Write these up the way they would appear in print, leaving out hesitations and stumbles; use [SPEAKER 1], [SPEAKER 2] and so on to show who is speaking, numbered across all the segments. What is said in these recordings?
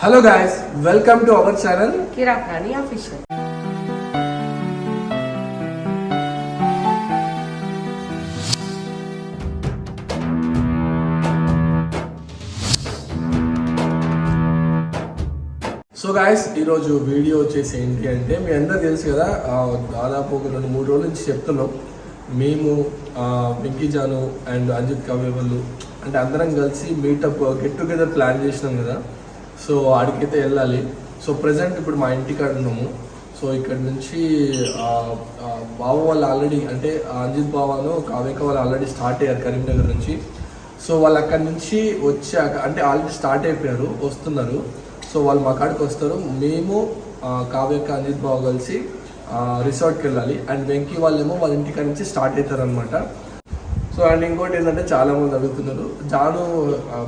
[SPEAKER 1] Hello guys, welcome to our channel
[SPEAKER 2] Kirakani Official.
[SPEAKER 1] So guys ఈరోజు video వచ్చేసి ఏంటి అంటే మీ అందరూ తెలుసు కదా, దాదాపు ఒక 2-3 రోజుల నుంచి చెప్తున్నాం. మేము వెంకీ జాను అండ్ అంజిత్ కావ్య వాళ్ళు అంటే అందరం కలిసి మీటప్ గెట్ టుగెదర్ ప్లాన్ చేసినాం కదా. సో ఆడికైతే వెళ్ళాలి. సో ప్రజెంట్ ఇప్పుడు మా ఇంటికాడ ఉన్నాము. సో ఇక్కడ నుంచి బావ వాళ్ళు ఆల్రెడీ అంటే అంజిత్ బావాను కావ్యక వాళ్ళు ఆల్రెడీ స్టార్ట్ అయ్యారు కరీంనగర్ నుంచి. సో వాళ్ళు అక్కడి నుంచి వచ్చాక అంటే ఆల్రెడీ స్టార్ట్ అయిపోయారు, వస్తున్నారు. సో వాళ్ళు మా కాడికి వస్తారు. మేము కావ్యక అంజిత్ బావ కలిసి రిసార్ట్కి వెళ్ళాలి. అండ్ వెంకీ వాళ్ళేమో వాళ్ళ ఇంటికాడ నుంచి స్టార్ట్ అవుతారు అనమాట. సో అండ్ ఇంకోటి ఏంటంటే చాలామంది అడుగుతున్నారు, జాను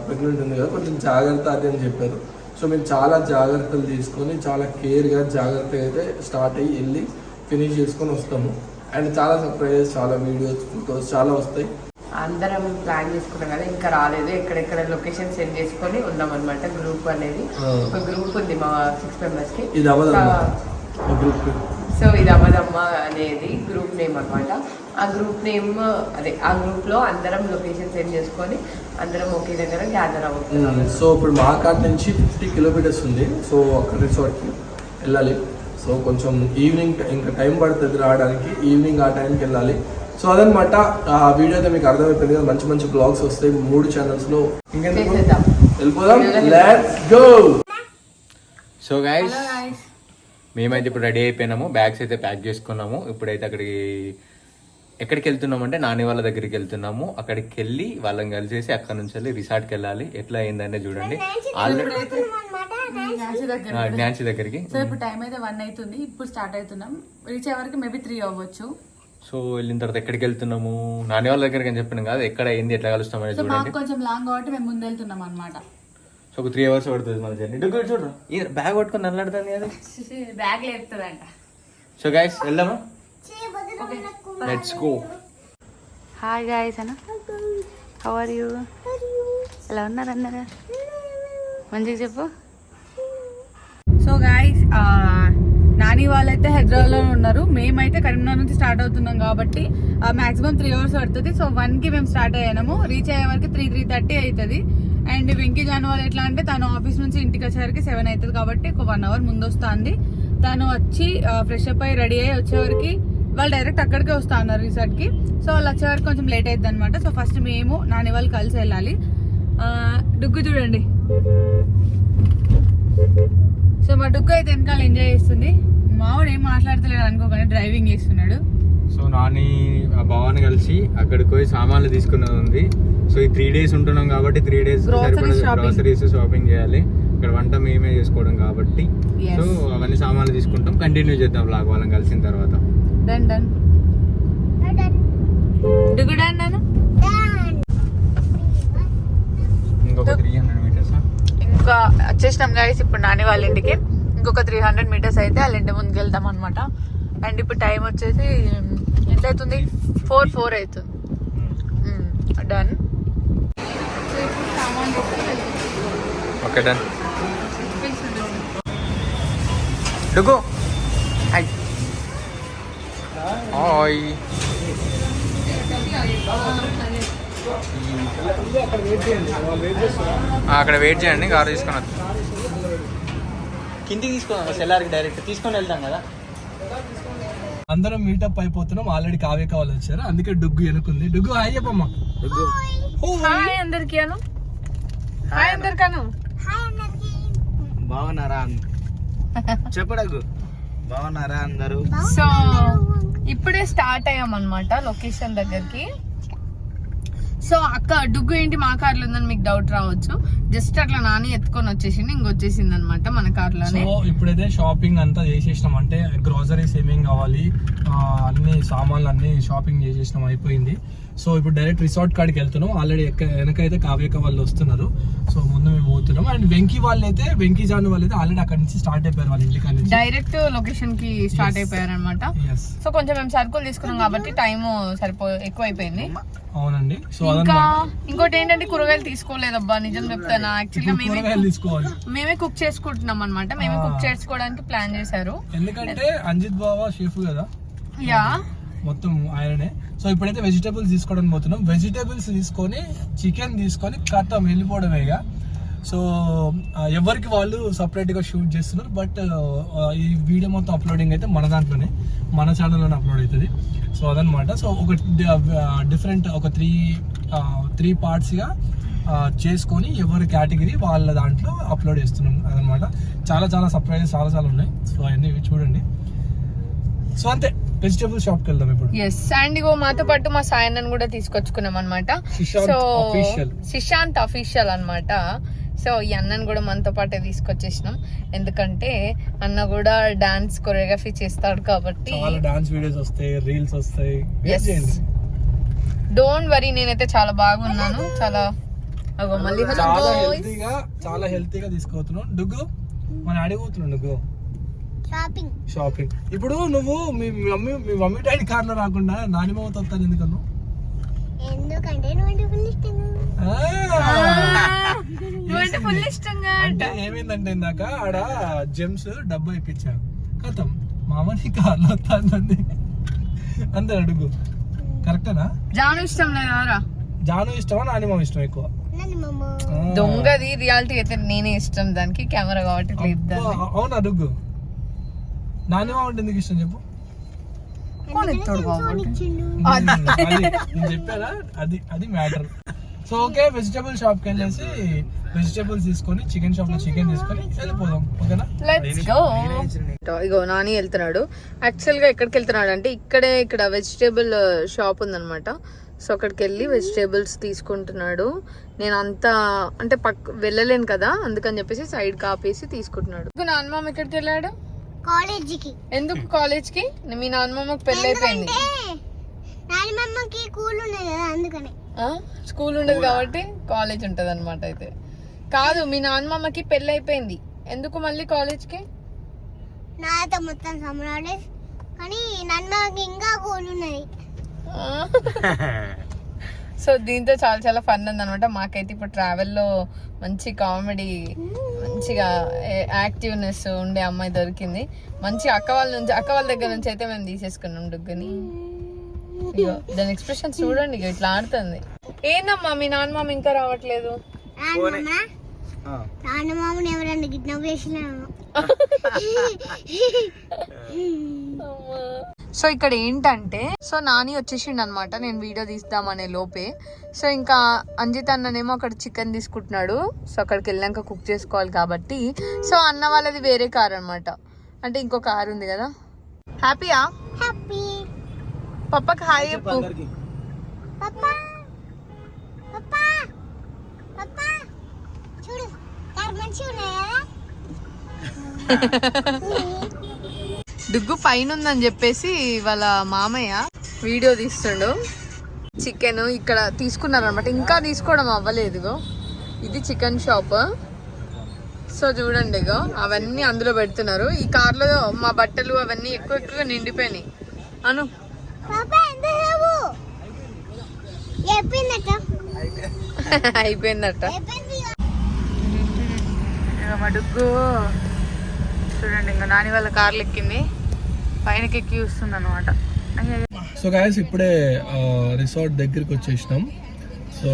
[SPEAKER 1] ప్రెగ్నెంట్ ఉంది కదా, కొంచెం జాగ్రత్త అది అని చెప్పారు. సో మేము చాలా జాగ్రత్తలు తీసుకొని చాలా కేర్గా జాగ్రత్తగా అయితే స్టార్ట్ అయ్యి వెళ్ళి ఫినిష్ చేసుకొని వస్తాము. అండ్ చాలా సర్ప్రైజెస్, చాలా వీడియోస్, ఫొటోస్ చాలా వస్తాయి.
[SPEAKER 2] అందరం ప్లాన్ చేసుకున్నాం కదా, ఇంకా రాలేదు. ఎక్కడెక్కడ లొకేషన్ సెండ్ చేసుకొని ఉన్నాం అనమాట. గ్రూప్ అనేది ఒక గ్రూప్ ఉంది మా 6 members కి.
[SPEAKER 1] ఇది అవ్వదమ్మా గ్రూప్.
[SPEAKER 2] సో ఇది అవ్వదమ్మ అనేది గ్రూప్ నేమ్ అనమాట. ఆ గ్రూప్ నేమ్ అదే ఆ గ్రూప్ లో అందరం లొకేషన్ సెండ్ చేసుకొని అందరం ఒకే దగ్గర గ్యాదర్ అవుతున్నాం.
[SPEAKER 1] సో ఇప్పుడు మా కాడ నుంచి 50 kilometers ఉంది. సో అక్కడ రిసార్ట్కి వెళ్ళాలి. సో కొంచెం ఈవినింగ్ ఇంకా టైం పడుతుంది రావడానికి. ఈవినింగ్ ఆ టైంకి వెళ్ళాలి. సో అదనమాట ఆ వీడియో అయితే మీకు అర్థమైపోయింది కదా. మంచి మంచి బ్లాగ్స్ వస్తాయి 3 channelsలో. ఇంకెందుకు వెళ్ళిపోదాం, లెట్స్ గో.
[SPEAKER 3] సో గైస్ మేమైతే ఇప్పుడు రెడీ అయిపోయినాము, బ్యాగ్స్ అయితే ప్యాక్ చేసుకున్నాము. ఇప్పుడైతే ఎక్కడికి వెళ్తున్నాము అంటే నాని వాళ్ళ దగ్గరికి వెళ్తున్నాము. అక్కడికి వెళ్ళి వాళ్ళని కలిసేసి అక్కడ నుంచి వెళ్ళి రిసార్ట్కి వెళ్ళాలి. ఎట్లా అయిందంటే చూడండి, ఆల్రెడీ న్యాన్సీ దగ్గరికి.
[SPEAKER 4] సో ఇప్పుడు టైం అయితే 1 అవుతుంది. ఇప్పుడు స్టార్ట్ అవుతున్నాం. రీచ్ అయ్యే వరకు మేబీ 3 అవ్వచ్చు.
[SPEAKER 3] సో వెళ్ళిన తర్వాత ఎక్కడికి వెళ్తున్నాము, నాని వాళ్ళ దగ్గరికి అని చెప్పినాం కదా, ఎక్కడ అయింది, ఎట్లా కలుస్తాం అనేది చూడండి.
[SPEAKER 4] కొంచెం లాంగ్ కాబట్టి మేము ముందు వెళ్తున్నాం అనమాట.
[SPEAKER 3] సో ఒక 3 hours పడుతుంది మన జర్నీ. చూడరా ఈ బ్యాగ్ పట్టుకొని నల్లాడుతుంది కదా,
[SPEAKER 4] బ్యాగ్ లేపుతుందంట.
[SPEAKER 3] సో గైస్ వెళ్దామా, లెట్స్ గో.
[SPEAKER 4] హాయ్ గైస్ అన్న, హౌ ఆర్ యూ? ఎలా ఉన్నారు అన్నారా? మంచిగా చెప్పు. సో గైస్ నాని వాళ్ళైతే హైదరాబాద్లో ఉన్నారు. మేమైతే కరీంనగర్ నుంచి స్టార్ట్ అవుతున్నాం కాబట్టి మాక్సిమం 3 hours పడుతుంది. సో 1కి మేము స్టార్ట్ అయ్యాము. రీచ్ అయ్యే వరకు 3:30 అవుతుంది. అండ్ వెంకీ జాను వాళ్ళు ఎట్లా అంటే తను ఆఫీస్ నుంచి ఇంటికి వచ్చేవరకు 7 అవుతుంది కాబట్టి ఒక 1 hour ముందు వస్తుంది. తను వచ్చి ఫ్రెష్ అప్ అయ్యి రెడీ అయ్యి వచ్చేవరకు వాళ్ళు డైరెక్ట్ అక్కడికే వస్తా అన్నారు రిసార్ట్కి. సో వాళ్ళు వచ్చేవరకు కొంచెం లేట్ అవుతుంది అనమాట. సో ఫస్ట్ మేము నాని వాళ్ళు కలిసి వెళ్ళాలి. డుగ్గు చూడండి. సో మా డుగ్గు అయితే వెనకాల ఎంజాయ్ చేస్తుంది. మావాడు ఏం మాట్లాడతలేడు అనుకోగానే డ్రైవింగ్ చేస్తున్నాడు.
[SPEAKER 3] సో నాని భవాని కలిసి అక్కడికి పోయి సామాన్లు తీసుకున్నది ఉంది. సో ఈ 3 days ఉంటున్నాం కాబట్టి 3 days గ్రోసరీస్ షాపింగ్ చేయాలి. ఇక్కడ వంట మేమే చేసుకోవడం కాబట్టి సో అవన్నీ సామాన్లు తీసుకుంటాం. కంటిన్యూ చేద్దాం బ్లాగ్ వాళ్ళని కలిసిన తర్వాత.
[SPEAKER 4] డన్ డన్ డుగ్గు డన్ నాన్న.
[SPEAKER 3] ఇంకొక 300 meters
[SPEAKER 4] ఇంకా వచ్చేసినాం గైస్ ఇప్పుడు నాని వాళ్ళ ఇంటికి. ఇంకొక 300 meters అయితే వాళ్ళ ఇంటి ముందుకు వెళ్తాం అనమాట. అండ్ ఇప్పుడు టైం వచ్చేసి ఎంత అవుతుంది? 4 అవుతుంది. Done.
[SPEAKER 3] Okay done. Duggu hi. Hi. అక్కడ వెయిట్ చేయండి, కారు తీసుకొని వద్దాం. కిందికి తీసుకుందాం, సెల్లార్కి డైరెక్ట్ తీసుకొని వెళ్తాం కదా.
[SPEAKER 1] అందరం మీటప్ అయిపోతున్నాం. ఆల్రెడీ కావ్యక వాళ్ళు వచ్చారు, అందుకే డుగ్గు వెనుకుంది. డుగ్గు హాయ్ చెప్పమ్మా. డుగ్గు
[SPEAKER 4] హాయ్ అందరికి అను. హాయ్ అందరికి అను.
[SPEAKER 5] బాగున్నారా చెప్పు డుగ్గు, బాగున్నారా అందరూ?
[SPEAKER 4] సో ఇప్పుడే స్టార్ట్ అయ్యాం అనమాట లొకేషన్ దగ్గరికి. సో అక్క డుగ్గు ఏంటి మా కార్లో ఉందని మీకు డౌట్ రావచ్చు. జస్ట్ అట్లా నాని ఎత్తుకొని వచ్చేసింది, ఇంకొచ్చేసింది అనమాట మన కార్లోనే.
[SPEAKER 1] సో ఇప్పుడైతే షాపింగ్ అంతా చేసేసినాం. అంటే గ్రోసరీస్ ఏమేం కావాలి అన్ని సామాన్లు అన్ని షాపింగ్ చేసేసినాం, అయిపోయింది. సో ఇప్పుడు డైరెక్ట్ రిసార్ట్ కాడికి వెళ్తున్నాం. ఆల్రెడీ వెనకైతే కావ్యక వాళ్ళు వస్తున్నారు. సో ముందు మేము పోతున్నాం. అండ్ వెంకీ జాను వాళ్ళు అయితే ఆల్రెడీ అక్కడ నుంచి స్టార్ట్ అయిపోయారు వాళ్ళ ఇంటికి నుంచి.
[SPEAKER 4] డైరెక్ట్ లొకేషన్ కి స్టార్ట్ అయిపోయారు అనమాట. సో కొంచెం మేము సరుకులు తీసుకున్నాం కాబట్టి టైం ఎక్కువ అయిపోయింది.
[SPEAKER 1] అవునండి. సో
[SPEAKER 4] ఇంకా ఇంకోటి ఏంటంటే కూరగాయలు తీసుకోలేదబ్బా, నిజం చెప్తాను. యాక్చువల్గా మేమే కుక్ చేసుకుంటున్నాం అనమాట. మేమే కుక్ చేసుకోవడానికి ప్లాన్ చేశారు.
[SPEAKER 1] ఎందుకంటే అంజిత్ బావా షెఫ్ కదా,
[SPEAKER 4] యా
[SPEAKER 1] మొత్తం ఆయననే. సో ఇప్పుడైతే వెజిటేబుల్స్ తీసుకోవడానికి పోతున్నాం. వెజిటేబుల్స్ తీసుకొని చికెన్ తీసుకొని కథం వెళ్ళిపోవడమేగా. సో ఎవరికి వాళ్ళు సపరేట్గా షూట్ చేస్తున్నారు. బట్ ఈ వీడియో మొత్తం అప్లోడింగ్ అయితే మన దాంట్లోనే, మన ఛానల్లోనే అప్లోడ్ అవుతుంది. సో అదనమాట. సో ఒక డిఫరెంట్ ఒక త్రీ పార్ట్స్గా చేసుకొని ఎవరి కేటగిరీ వాళ్ళ దాంట్లో అప్లోడ్ చేస్తున్నాం అదనమాట. చాలా సర్ప్రైజెస్ చాలా ఉన్నాయి. సో అవన్నీ చూడండి. సో అంతే, వెజిటేబుల్ షాప్కి వెళ్దాం ఇప్పుడు.
[SPEAKER 4] ఎస్, అండ్ ఇగో మాతో పాటు మా సాయన్నని కూడా తీసుకొచ్చుకున్నాం అనమాట. సో శిశాంత్ అఫీషియల్ అనమాట. సో ఈ అన్నని కూడా మనతో పాటే తీసుకొచ్చేసినాం. ఎందుకంటే అన్న కూడా డాన్స్ కొరియోగ్రఫీ చేస్తాడు కాబట్టి.
[SPEAKER 1] చాలా డాన్స్ వీడియోస్ వస్తాయి, రీల్స్ వస్తాయి.
[SPEAKER 4] డోంట్ వరీ, నేనైతే చాలా బాగున్నాను. చాలా మళ్ళీ
[SPEAKER 1] చాలా హెల్తీగా తీసుకోతున్నాం. డుగ్గు మన అడిగిపోతున్నాడు డుగ్గు షాపింగ్. ఇప్పుడు నువ్వు మీ మమ్మీ డాడీ కార్లో రాకుండా నానిమమ్మతో వస్తాను ఎందుకన్నా? అంటే ఏమైందంటే ఇందాక ఆడ జెమ్స్ డబ్బా ఇప్పించా, కథం మామని కార్లో వస్తానండి అంతే. అడుగు కరెక్టేనా?
[SPEAKER 4] జాను ఇష్టం లేదా?
[SPEAKER 1] జాను ఇష్టమా నానిమమ్మ ఇష్టం ఎక్కువ?
[SPEAKER 4] దొంగది రియాలిటీ అయితే నేనే ఇష్టం దానికి, కెమెరా కాబట్టి.
[SPEAKER 1] అవునా డుగ్గు? నానిమమ్మ అంటే ఎందుకు ఇష్టం చెప్పు? నేను చెప్పారా, అది matter. So okay, vegetable shop కి వెళ్ళేసి వెజిటేబుల్స్ తీసుకొని చికెన్ షాప్ లో చికెన్ తీసుకొని వెళ్ళిపోదాం. ఓకేనా?
[SPEAKER 4] Let's go. ఇగో నాని వెళ్తున్నాడు. యాక్చువల్ గా ఎక్కడికి వెళ్తున్నాడు అంటే ఇక్కడ వెజిటేబుల్ షాప్ ఉందన్నమాట. సో అక్కడికి వెళ్ళి వెజిటేబుల్స్ తీసుకుంటున్నాడు. నేను అంతా అంటే వెళ్ళలేను కదా, అందుకని చెప్పేసి సైడ్ కాపేసి తీసుకుంటున్నాడు. నాన్నమ్మ ఎక్కడికి వెళ్ళాడు?
[SPEAKER 6] కాలేజీకి.
[SPEAKER 4] ఎందుకు కాలేజ్కి? మీ నాన్నమ్మకి పెళ్లి అయిపోయింది. స్కూల్ ఉండదు కాబట్టి కాలేజ్ ఉంటది అనమాట. అయితే కాదు, మీ నాన్నమ్మకి పెళ్లి అయిపోయింది, ఎందుకు మళ్ళీ కాలేజ్కి?
[SPEAKER 6] నాతో మొత్తం సమ్మరాడే కానీ నాన్నమ్మకి ఇంకా కూల్ ఉన్నది.
[SPEAKER 4] సో దీంతో చాలా ఫన్ ఉంది అనమాట. మాకైతే ఇప్పుడు ట్రావెల్లో మంచి కామెడీ, మంచిగా యాక్టివ్నెస్ ఉండే అమ్మాయి దొరికింది. మంచి అక్క వాళ్ళ దగ్గర నుంచి అయితే మేము తీసేసుకున్నాం డుగ్గుని. ఇగో దాని ఎక్స్ప్రెషన్ చూడండి, ఇట్లా ఆడుతుంది. ఏందమ్మా మీ నాన్నమ్మ ఇంకా రావట్లేదు? సో ఇక్కడ ఏంటంటే, సో నాని వచ్చేసిండు అనమాట నేను వీడియో తీద్దామనే లోపే. సో ఇంకా అంజిత్ అన్ననేమో అక్కడ చికెన్ తీసుకుంటున్నాడు. సో అక్కడికి వెళ్ళాక కుక్ చేసుకోవాలి కాబట్టి. సో అన్న వాళ్ళది వేరే కార్ అనమాట, అంటే ఇంకో కార్ ఉంది కదా. హ్యాపీయా?
[SPEAKER 6] హ్యాపీ.
[SPEAKER 4] పప్పకి హాయ్ చెప్పు.
[SPEAKER 6] చూడు కార్ మంచిగా ఉన్నాయా?
[SPEAKER 4] డుగ్గు పైన ఉందని చెప్పేసి వాళ్ళ మామయ్య వీడియో తీస్తుండు. చికెన్ ఇక్కడ తీసుకున్నారు అనమాట, ఇంకా తీసుకోవడం అవ్వలేదు. ఇది చికెన్ షాప్. సో చూడండి, ఇగో అవన్నీ అందులో పెడుతున్నారు. ఈ కార్లో మా బట్టలు అవన్నీ ఎక్కువగా నిండిపోయినాయి. అను అయిపోయిందట. మా డుగ్గు చూడండి, ఇంకా నాని వాళ్ళ కార్లు ఎక్కింది, పైనకి ఎక్కి చూస్తుంది అనమాట.
[SPEAKER 1] సో గాయస్ ఇప్పుడే రిసార్ట్ దగ్గరికి వచ్చేసినాం. సో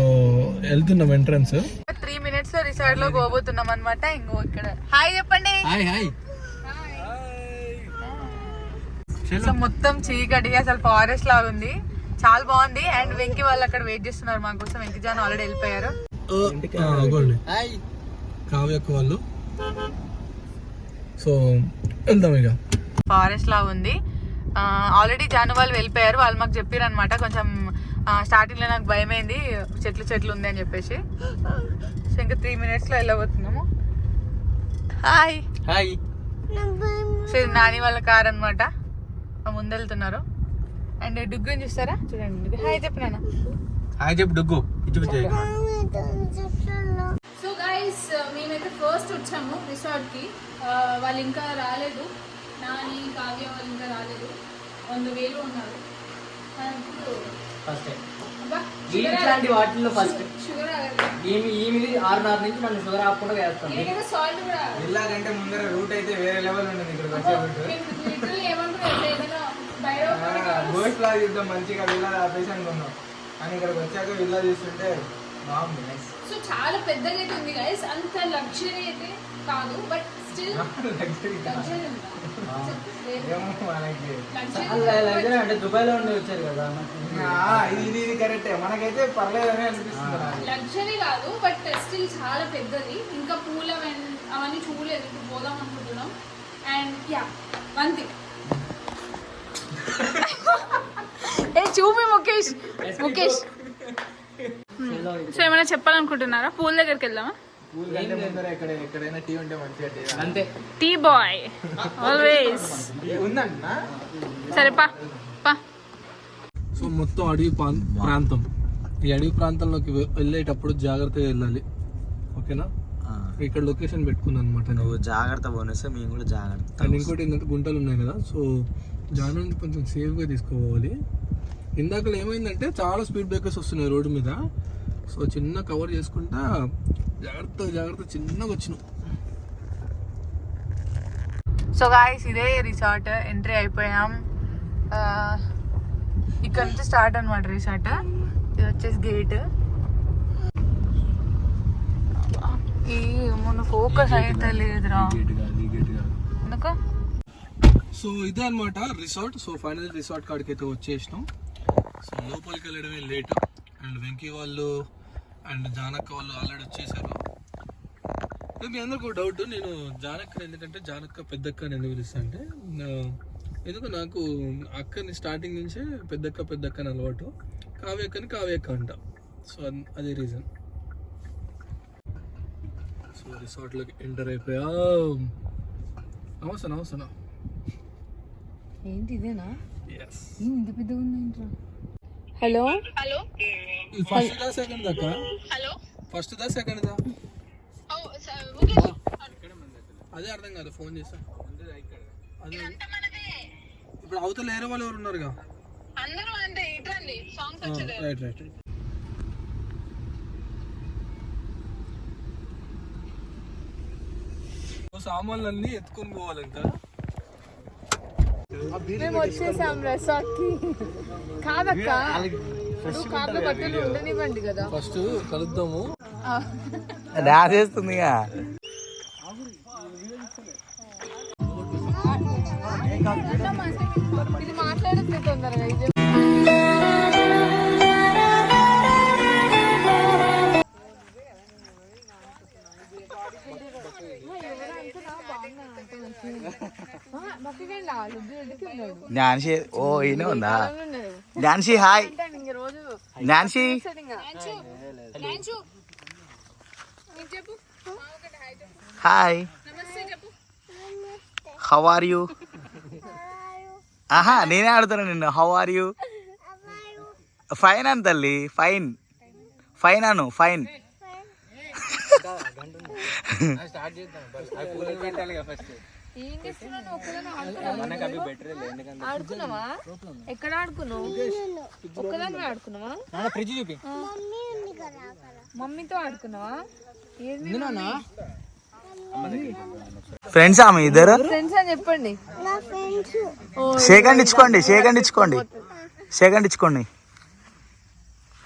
[SPEAKER 1] వెళ్తున్నాం ఎంట్రన్స్.
[SPEAKER 4] 3 minutes లో రిసార్ట్ లో పోబోతున్నాం అనమాట. ఇంకో ఇక్కడ హాయ్ చెప్పండి. సో మొత్తం చీకటి, అసలు ఫారెస్ట్ లాగా ఉంది, చాలా బాగుంది. అండ్ వెంకీ వాళ్ళు అక్కడ వెయిట్ చేస్తున్నారు మా కోసం. వెంకీ జాన్ ఆల్రెడీ వెళ్ళిపోయారు.
[SPEAKER 1] కావ్యక్క వాళ్ళు. సో వెళ్దాం. ఇక
[SPEAKER 4] ఫారెస్ట్ లా ఉంది. ఆల్రెడీ జాను వాళ్ళు వెళ్ళిపోయారు. వాళ్ళు మాకు చెప్పారు అనమాట. కొంచెం స్టార్టింగ్ లో నాకు భయమైంది, చెట్లు ఉంది అని చెప్పేసి. సో ఇంకా 3 minutes లో వెళ్ళబోతున్నాము. హాయ్. సో ఇది నాని వాళ్ళ కార్ అనమాట, ముందు వెళ్తున్నారు. అండ్ డుగ్గుని చూస్తారా చూడండి. హాయ్ చెప్పినా.
[SPEAKER 3] హాయ్ చెప్పు డుగ్గు.
[SPEAKER 7] సో గైస్ మేమైతే ఫస్ట్ వచ్చాము రిసార్ట్కి. వాళ్ళు ఇంకా రాలేదు, నాని కావ్య వాళ్ళు ఇంకా రాలేదు. 100,000 ఉన్నారు.
[SPEAKER 8] ఇట్లాంటి వాటిల్లో ఫస్ట్
[SPEAKER 7] షుగర్
[SPEAKER 8] ఈమెది 6:30 నుంచి మనం షుగర్ ఆపకుండా వేస్తాం.
[SPEAKER 7] సాల్ట్ కూడా
[SPEAKER 5] ఇలాగంటే ముందర రూట్ అయితే వేరే లెవెల్ ఉండదు. ఇక్కడికి వచ్చేటప్పుడు
[SPEAKER 7] ఏమనుకున్నా
[SPEAKER 5] గోస్ట్ లాగా చూద్దాం మంచిగా విల్లా ఆపేసి అనుకున్నాం, కానీ ఇక్కడికి వచ్చాక విల్లా చూస్తుంటే బాగుంది. నైస్.
[SPEAKER 7] సో చాలా పెద్దగా అయితే ఉంది గైస్. అంత లగ్జరీ అయితే కాదు, బట్ స్టిల్ లగ్జరీ ఉంది.
[SPEAKER 5] ఏమో మనకి
[SPEAKER 8] అంటే దుబాయ్ లో ఉండి వచ్చారు కదా.
[SPEAKER 5] ఇది కరెక్టే, మనకైతే పర్లేదని అనిపిస్తుంది.
[SPEAKER 7] లగ్జరీ కాదు, బట్ స్టిల్ చాలా పెద్దది. ఇంకా పూల అవన్నీ చూడలేదు, ఇప్పుడు పోదాం అనుకుంటున్నాం. అండ్ యా వన్ థింగ్
[SPEAKER 4] చూపి ముఖేష్.
[SPEAKER 7] సో ఏమైనా చెప్పాలనుకుంటున్నారా? పూల దగ్గరికి వెళ్దామా?
[SPEAKER 5] ఎక్కడైనా టీ ఉంటే మంచిగా టీ
[SPEAKER 8] అంతే.
[SPEAKER 7] టీ బాయ్ ఆల్వేస్
[SPEAKER 5] ఉందంట.
[SPEAKER 7] సరే పా పా.
[SPEAKER 1] సో మొత్తం అడవి ప్రాంతం. ఈ అడవి ప్రాంతంలోకి వెళ్ళేటప్పుడు జాగ్రత్తగా వెళ్ళాలి, ఓకేనా? ఇక్కడ లొకేషన్ పెట్టుకున్నాను అనమాట.
[SPEAKER 5] నువ్వు జాగ్రత్త పోనేస్తే మేము కూడా జాగ్రత్త.
[SPEAKER 1] అండ్ ఇంకోటి ఏంటంటే గుంటలు ఉన్నాయి కదా, సో జాగ్రత్త కొంచెం సేఫ్గా తీసుకోవాలి. ఇందాకలో ఏమైందంటే చాలా స్పీడ్ బ్రేకర్స్ వస్తున్నాయి రోడ్డు మీద, సో చిన్న కవర్ చేసుకుంటా జాగ్రత్త చిన్నగా వచ్చినాం.
[SPEAKER 4] సో గాయ్స్ ఇదే రిసార్ట్. ఎంట్రీ అయిపోయాం. ఇక్కడ నుంచి స్టార్ట్ అనమాట రిసార్ట్. ఇది వచ్చేసి గేట్. ఈ మొన్న ఫోకస్ అయితే లేదురా ఎందుకు.
[SPEAKER 1] సో ఇదే అనమాట రిసార్ట్. సో ఫైనల్ రిసార్ట్ కాడికి అయితే వచ్చేసినాం. సో లోపలికి వెళ్ళడమే లేట్. అండ్ వెంకీ వాళ్ళు అండ్ జానక్క వాళ్ళు ఆల్రెడీ వచ్చేసారు. మీ అందరికీ డౌట్, నేను జానక్కని ఎందుకంటే జానక్క పెద్దక్క అని ఎందుకు పిలుస్తా అంటే, ఎందుకు నాకు అక్కని స్టార్టింగ్ నుంచే పెద్దక్క అని అలవాటు. కావ్యక్క అంట. సో అదే రీజన్. సో రిసార్ట్లోకి ఎంటర్ అయిపోయా. నమస్తే.
[SPEAKER 4] ఏంటి ఇదేనా?
[SPEAKER 1] ఎస్.
[SPEAKER 4] ఇంత పెద్దగా ఉంది. హలో
[SPEAKER 1] ఫస్ట్ దా సెకండ్ దాకా? ఫస్ట్ దా సెకండ్ దా? అదే అర్థం కాదు, ఫోన్ చేస్తా. అదే ఇప్పుడు అవతల వేరే వాళ్ళు ఎవరు ఉన్నారుగా? రైట్. సామాన్లన్నీ ఎత్తుకొని పోవాలంట.
[SPEAKER 4] మేము వచ్చేసాం రిసార్ట్ కి. కాదక్క కార్లో బట్టలు ఉండనివ్వండి కదా.
[SPEAKER 1] ఫస్ట్ కలుద్దాము.
[SPEAKER 5] రాసేస్తుంది
[SPEAKER 4] ఇది మాట్లాడట్లేదు తొందరగా. ఇది
[SPEAKER 5] ఝాన్సీ. ఓ ఈయన ఉందా Jhansi? Hi Jhansi. Hi, how are you? ఆహా నేనే ఆడుతున్నా నిన్ను. How are you? ఫైన్ అని తల్లి. ఫైన్ అను. ఫైన్.
[SPEAKER 4] ఆడుకున్నావా? ఎక్కడ ఆడుకున్నావు? ఒక్కదాన్ని ఆడుకున్నావా?
[SPEAKER 8] ఫ్రిడ్జ్ చూపి.
[SPEAKER 4] మమ్మీతో ఆడుకున్నావా?
[SPEAKER 5] ఫ్రెండ్స్ ఆమె ఇద్దరు
[SPEAKER 4] ఫ్రెండ్స్ అని చెప్పండి.
[SPEAKER 5] షేకండ్ ఇచ్చుకోండి.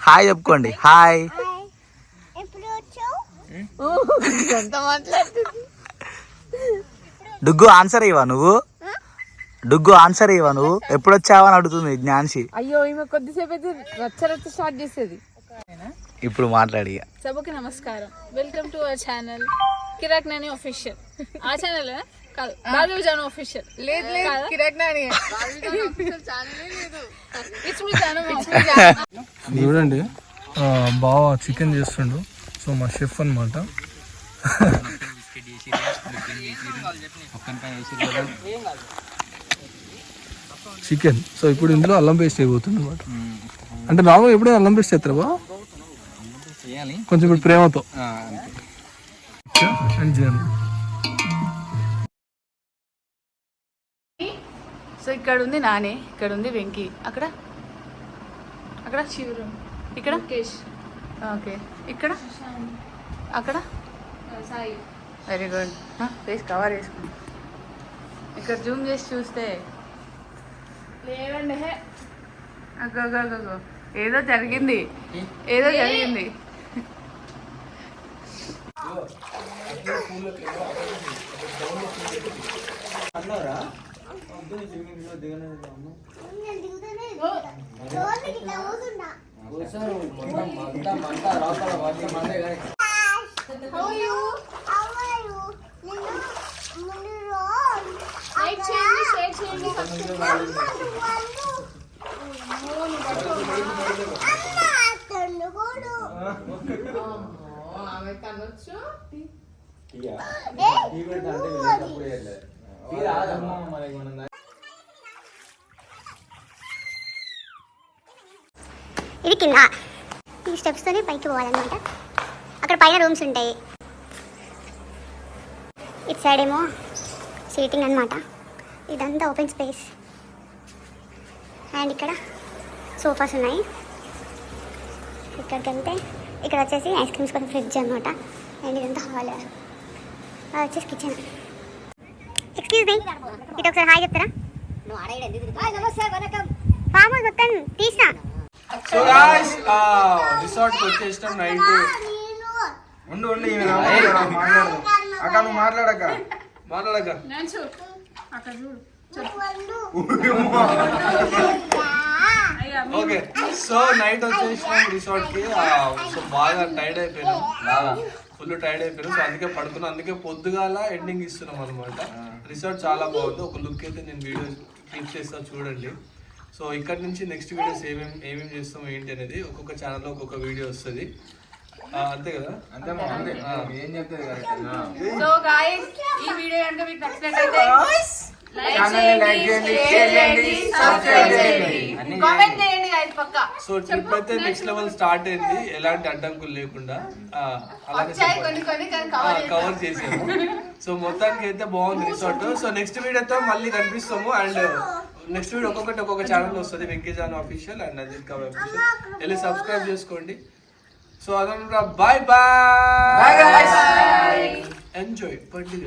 [SPEAKER 5] హాయ్ చెప్పుకోండి. హాయ్.
[SPEAKER 4] ఎంత మాట్లాడుతుంది.
[SPEAKER 5] డుగ్గు ఆన్సర్ ఇవ్వా నువ్వు? ఎప్పుడు వచ్చావా అని అడుగుతుంది ఝాన్సీ.
[SPEAKER 4] అయ్యో ఈమె కొద్దిసేపు అయితే రచ్చ స్టార్ట్ చేసేది.
[SPEAKER 5] ఇప్పుడు మాట్లాడి.
[SPEAKER 7] సభకి నమస్కారం. Welcome to our channel Kirik Nani official. ఆ ఛానల్ కాదు, బాలు జాను ఆఫీషియల్.
[SPEAKER 4] లేదు కిరాక్ నాని
[SPEAKER 1] చూడండి బాగా చికెన్ చేస్తుండు. సో మా షెఫ్ అనమాట. చికెన్. సో ఇప్పుడు ఇందులో అల్లం పేస్ట్ అయిపోతుంది అనమాట. అంటే నార్మల్ ఎప్పుడైనా అల్లం పేస్ట్ చేస్తారా కొంచెం ఇప్పుడు ప్రేమతో.
[SPEAKER 4] సో ఇక్కడ ఉంది నాని, ఇక్కడ ఉంది వెంకీ, అక్కడ అక్కడ
[SPEAKER 7] శివరం,
[SPEAKER 4] ఇక్కడ
[SPEAKER 7] ముఖేష్,
[SPEAKER 4] ఓకే, ఇక్కడ అక్కడ
[SPEAKER 7] Sai.
[SPEAKER 4] Very good. Face cover చేసుకుని ఇక్కడ జూమ్ చేసి చూస్తే
[SPEAKER 7] లేవండి హే.
[SPEAKER 4] అగ్గో ఏదో జరిగింది, ఏదో జరిగింది.
[SPEAKER 6] How are you?
[SPEAKER 7] లైక్ చేయండి, షేర్ చేయండి, సబ్స్క్రైబ్ ఆమె తనొచ్చు.
[SPEAKER 6] ఇది కింద ఈ స్టెప్స్తోనే పైకి పోవాలన్నమాట. అక్కడ పైన రూమ్స్ ఉంటాయి. ఇటు సైడ్ ఏమో సీటింగ్ అనమాట. ఇదంతా ఓపెన్ స్పేస్. అండ్ ఇక్కడ సోఫాస్ ఉన్నాయి. ఇక్కడికి వెళ్తే ఇక్కడ వచ్చేసి ఐస్ క్రీమ్స్ కోసం ఫ్రిడ్జ్ అనమాట. అండ్ ఇదంతా హాల్. అది వచ్చేసి కిచెన్. ఎక్స్క్యూజ్ మీ, ఇటు ఒకసారి హాయ్ చెప్తారా? ఫామ్ హౌస్ మొత్తం తీసినా.
[SPEAKER 1] సో గాయ్స్ రిసార్ట్ కి వచ్చేసినాం. నైట్
[SPEAKER 5] ఉండు మాట్లాడదు అక్క, నువ్వు మాట్లాడక
[SPEAKER 7] నేను చూ అక్కడ చూడు.
[SPEAKER 1] ఓకే. సో నైట్ వచ్చేసినాం రిసార్ట్ కి. సో బాగా టైర్డ్ అయిపోయినాం, ఫుల్ టైర్డ్ అయిపోయినాం. సో అందుకే పడుకున్నాం. అందుకే పొద్దుగాల ఎండింగ్ ఇస్తున్నాం అనమాట. రిసార్ట్ చాలా బాగుంది. ఒక లుక్ అయితే నేను వీడియో క్లిప్ చేస్తా చూడండి. సో ఇక్కడ నుంచి నెక్స్ట్ వీడియోస్ ఏమేమి చేస్తాం ఏంటి అనేది ఒక్కొక్క ఛానల్లో ఒక్కొక్క వీడియో వస్తుంది. అంతే కదా?
[SPEAKER 5] ఏం చెప్తుంది కరెక్ట్.
[SPEAKER 4] సో గాయ్స్, ఈ వీడియో కనుక మీకు నచ్చినట్లయితే
[SPEAKER 5] లైక్ చేయండి, షేర్ చేయండి, సబ్స్క్రైబ్ చేయండి,
[SPEAKER 4] కామెంట్ చేయండి గాయ్స్ పక్కా.
[SPEAKER 1] సో ట్రిప్ అయితే నెక్స్ట్ లెవెల్ స్టార్ట్ అయింది, ఎలాంటి అడ్డంకులు లేకుండా.
[SPEAKER 4] వచ్చాయి కొన్ని కానీ
[SPEAKER 1] కవర్ చేసాము. సో మొత్తానికి అయితే బాగుంది రిసార్ట్. సో నెక్స్ట్ వీడియోతో మళ్ళీ కనిపిస్తాము. అండ్ నెక్స్ట్ వీడియో ఒక్కొక్క ఛానల్ వస్తుంది. Venky Jaanu official and Ajith cover official. వెళ్ళి సబ్స్క్రైబ్ చేసుకోండి. సో అదంతా బాయ్ బాయ్, ఎంజాయ్ పండుగ.